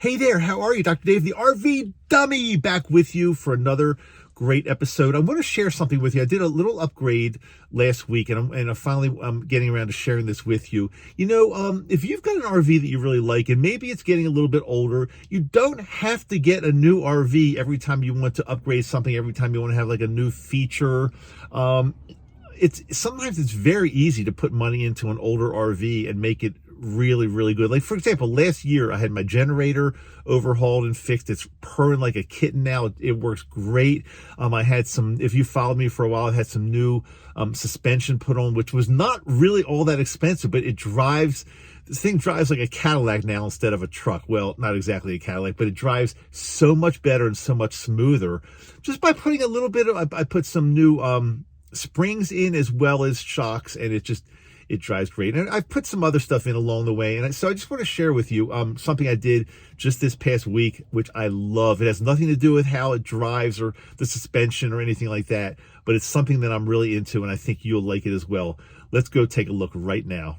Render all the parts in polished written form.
Hey there, how are you? Dr. Dave, the RV Dummy, back with you for another great episode. I want to share something with you. I did a little upgrade last week, and I'm finally getting around to sharing this with you. If you've got an RV that you really like, and maybe it's getting a little bit older, you don't have to get a new RV every time you want to upgrade something, every time you want to have like a new feature. Sometimes it's very easy to put money into an older RV and make it really, really good. Like, for example, last year I had my generator overhauled and fixed. It's purring like a kitten now. It works great. I had if you followed me for a while, I had some new suspension put on, which was not really all that expensive, but this thing drives like a Cadillac now instead of a truck. Well, not exactly a Cadillac, but it drives so much better and so much smoother just by putting a little bit of, I put some new springs in as well as shocks, and it drives great. And I've put some other stuff in along the way. And so I just want to share with you something I did just this past week, which I love. It has nothing to do with how it drives or the suspension or anything like that, but it's something that I'm really into, and I think you'll like it as well. Let's go take a look right now.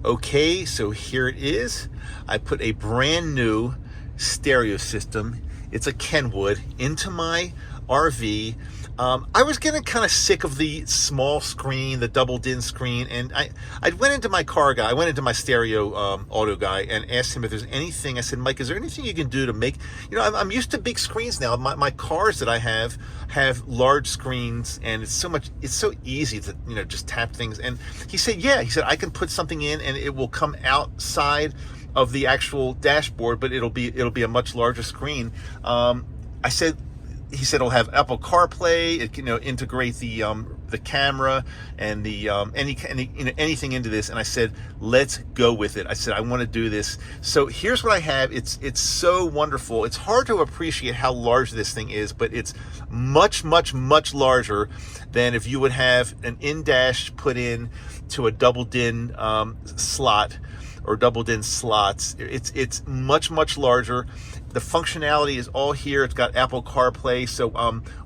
Okay, so here it is. I put a brand new stereo system. It's a Kenwood into my RV. I was getting kind of sick of the small screen, the double din screen, and I went into my car guy, I went into my stereo auto guy and asked him if there's anything. I said, Mike, is there anything you can do to make, I'm used to big screens now. My cars that I have large screens, and it's so easy to, just tap things. And he said, I can put something in and it will come outside of the actual dashboard, but it'll be a much larger screen. He said it'll have Apple CarPlay. It can integrate the camera and the anything into this. And I said, let's go with it. I said, I want to do this. So here's what I have. It's so wonderful. It's hard to appreciate how large this thing is, but it's much, much, much larger than if you would have an in-dash put in to a double din slot or double din slots. It's much, much larger. The functionality is all here. It's got Apple CarPlay. So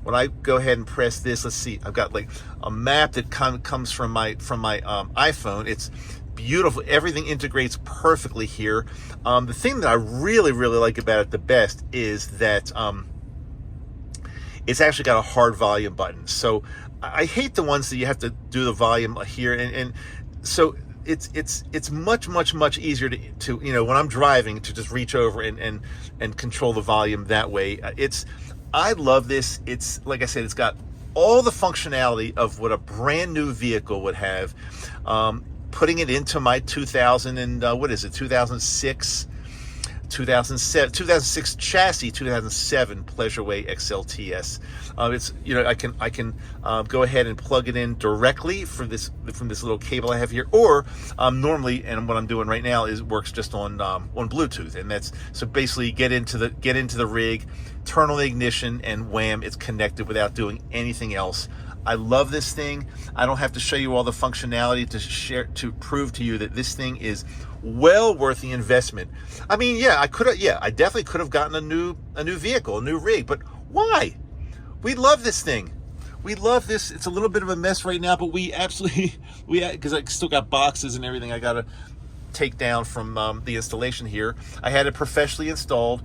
when I go ahead and press this, let's see, I've got like a map that comes from my iPhone. It's beautiful. Everything integrates perfectly here. The thing that I really, really like about it the best is that it's actually got a hard volume button. So I hate the ones that you have to do the volume here, and so it's much, much, much easier to when I'm driving, to just reach over and control the volume that way. I love this. It's, like I said, it's got all the functionality of what a brand new vehicle would have. Putting it into my 2006 chassis, 2007 Pleasureway XLTS. I can go ahead and plug it in directly from this little cable I have here, or normally, and what I'm doing right now is works just on Bluetooth, and that's so basically get into the rig, turn on the ignition, and wham, it's connected without doing anything else. I love this thing. I don't have to show you all the functionality to prove to you that this thing is well worth the investment. I mean, I definitely could have gotten a new vehicle, a new rig, but why? We love this thing. We love this. It's a little bit of a mess right now, but because I still got boxes and everything I got to take down from the installation here. I had it professionally installed.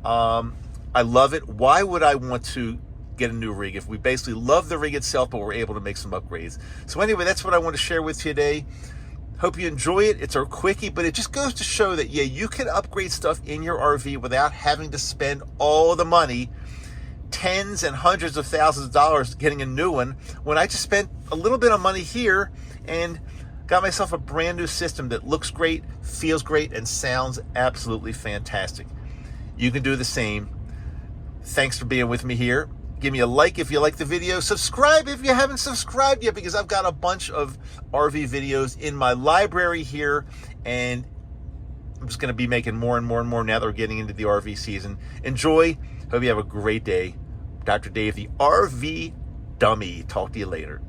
I love it. Why would I want to get a new rig if we basically love the rig itself, but we're able to make some upgrades? So anyway, that's what I want to share with you today. Hope you enjoy it. It's a quickie, but it just goes to show that you can upgrade stuff in your RV without having to spend all the money, tens and hundreds of thousands of dollars getting a new one, when I just spent a little bit of money here and got myself a brand new system that looks great, feels great, and sounds absolutely fantastic. You can do the same. Thanks for being with me here. Give me a like if you like the video. Subscribe if you haven't subscribed yet, because I've got a bunch of RV videos in my library here, and I'm just going to be making more and more and more now that we're getting into the RV season. Enjoy. Hope you have a great day. Dr. Dave, the RV Dummy. Talk to you later.